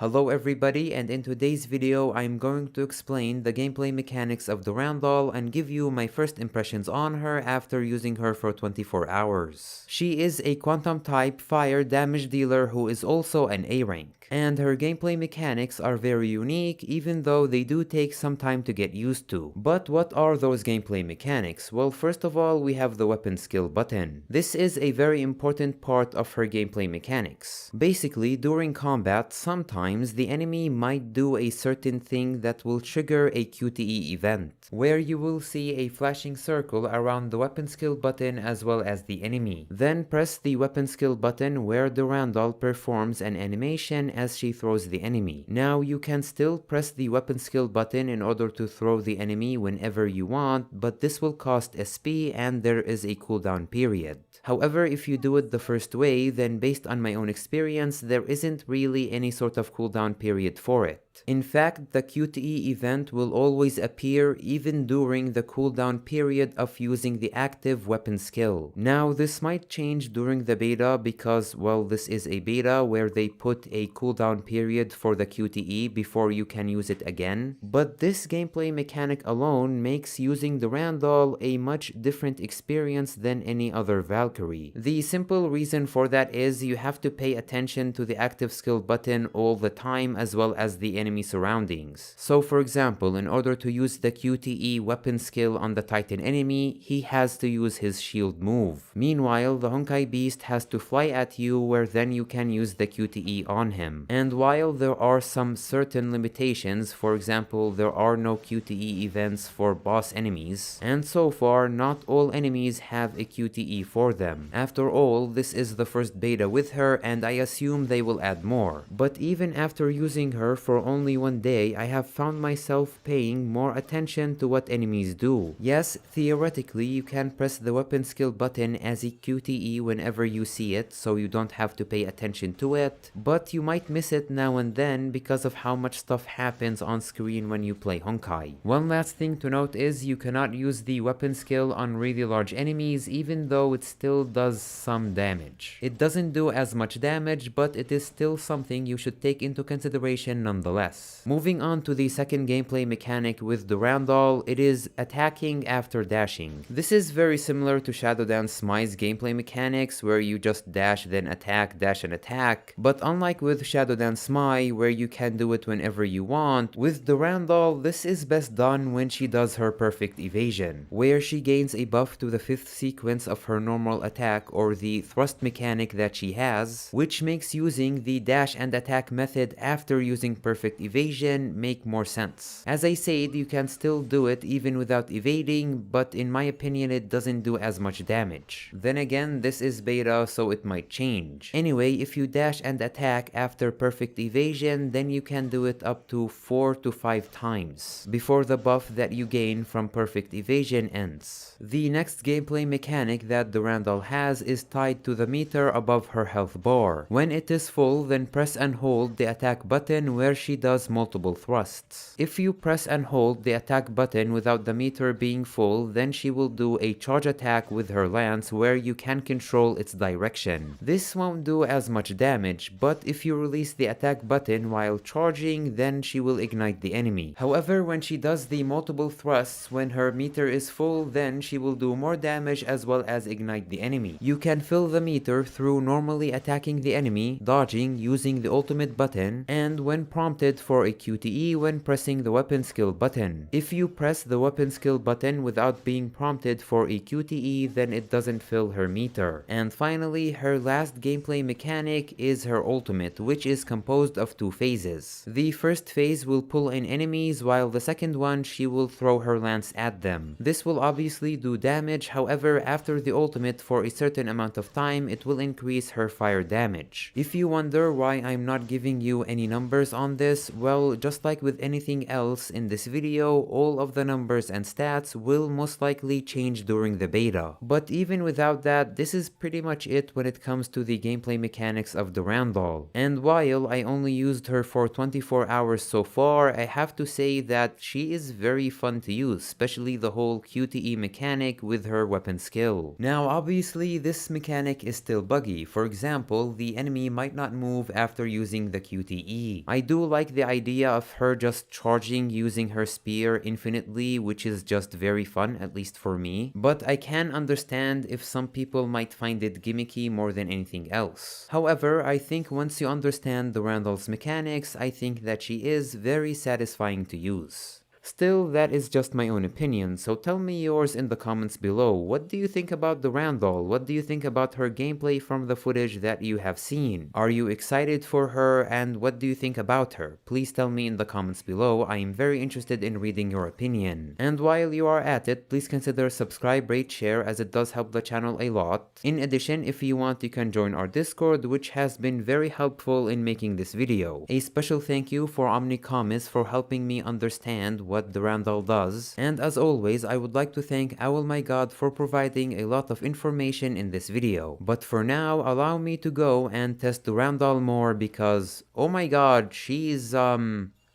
Hello everybody, and in today's video I'm going to explain the gameplay mechanics of Durandal and give you my first impressions on her after using her for 24 hours. She is a quantum type fire damage dealer who is also an A rank, and her gameplay mechanics are very unique even though they do take some time to get used to. But what are those gameplay mechanics? Well, first of all, we have the weapon skill button. This is a very important part of her gameplay mechanics. Basically, during combat, sometimes the enemy might do a certain thing that will trigger a QTE event, where you will see a flashing circle around the weapon skill button as well as the enemy. Then press the weapon skill button where Durandal performs an animation as she throws the enemy. Now you can still press the weapon skill button in order to throw the enemy whenever you want, but this will cost SP and there is a cooldown period. However, if you do it the first way, then based on my own experience, there isn't really any sort of cooldown period for it. In fact, the QTE event will always appear even during the cooldown period of using the active weapon skill. Now, this might change during the beta because, well, this is a beta where they put a cooldown period for the QTE before you can use it again. But this gameplay mechanic alone makes using Durandal a much different experience than any other Valkyrie. The simple reason for that is you have to pay attention to the active skill button all the time as well as the enemy surroundings. So for example, in order to use the QTE weapon skill on the Titan enemy, he has to use his shield move. Meanwhile, the Honkai beast has to fly at you where then you can use the QTE on him. And while there are some certain limitations, for example, there are no QTE events for boss enemies, and so far not all enemies have a QTE for them. After all, this is the first beta with her and I assume they will add more. But even after using her for only one day, I have found myself paying more attention to what enemies do. Yes, theoretically you can press the weapon skill button as a QTE whenever you see it, so you don't have to pay attention to it, but you might miss it now and then because of how much stuff happens on screen when you play Honkai. One last thing to note is you cannot use the weapon skill on really large enemies even though it still does some damage. It doesn't do as much damage, but it is still something you should take into consideration nonetheless. Moving on to the second gameplay mechanic with Durandal, it is attacking after dashing. This is very similar to Shadow Dance Smite's gameplay mechanics where you just dash then attack, dash and attack, but unlike with Shadow Dance Smite where you can do it whenever you want, with Durandal this is best done when she does her perfect evasion, where she gains a buff to the 5th sequence of her normal attack or the thrust mechanic that she has, which makes using the dash and attack method after using perfect evasion make more sense. As I said, you can still do it even without evading, but in my opinion it doesn't do as much damage. Then again, this is beta, so it might change. Anyway, if you dash and attack after perfect evasion, then you can do it up to 4 to 5 times before the buff that you gain from perfect evasion ends. The next gameplay mechanic that Durandal has is tied to the meter above her health bar. When it is full, then press and hold the attack button where she does multiple thrusts. If you press and hold the attack button without the meter being full, then she will do a charge attack with her lance where you can control its direction. This won't do as much damage, but if you release the attack button while charging, then she will ignite the enemy. However, when she does the multiple thrusts when her meter is full, then she will do more damage as well as ignite the enemy. You can fill the meter through normally attacking the enemy, dodging using the ultimate button, and when prompted for a QTE when pressing the weapon skill button. If you press the weapon skill button without being prompted for a QTE, then it doesn't fill her meter. And finally, her last gameplay mechanic is her ultimate, which is composed of 2 phases. The first phase will pull in enemies, while the second one she will throw her lance at them. This will obviously do damage, however after the ultimate for a certain amount of time it will increase her fire damage. If you wonder why I'm not giving you any numbers on this, this, well, just like with anything else in this video, all of the numbers and stats will most likely change during the beta. But even without that, this is pretty much it when it comes to the gameplay mechanics of Durandal. And while I only used her for 24 hours so far, I have to say that she is very fun to use, especially the whole QTE mechanic with her weapon skill. Now obviously this mechanic is still buggy. For example, the enemy might not move after using the QTE. I do like the idea of her just charging using her spear infinitely, which is just very fun, at least for me. But I can understand if some people might find it gimmicky more than anything else. However, I think once you understand Durandal's mechanics, I think that she is very satisfying to use. Still, that is just my own opinion, so tell me yours in the comments below. What do you think about Durandal? What do you think about her gameplay from the footage that you have seen? Are you excited for her, and what do you think about her? Please tell me in the comments below. I am very interested in reading your opinion. And while you are at it, please consider subscribe, rate, share, as it does help the channel a lot. In addition, if you want, you can join our Discord, which has been very helpful in making this video. A special thank you for Omnicomis for helping me understand what Durandal does, and as always, I would like to thank Owl My God for providing a lot of information in this video. But for now, allow me to go and test Durandal more because, oh my god, she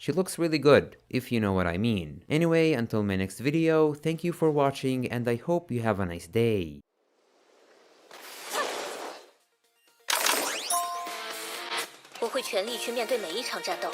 looks really good, if you know what I mean. Anyway, until my next video, thank you for watching and I hope you have a nice day. 我会全力去面对每一场战斗。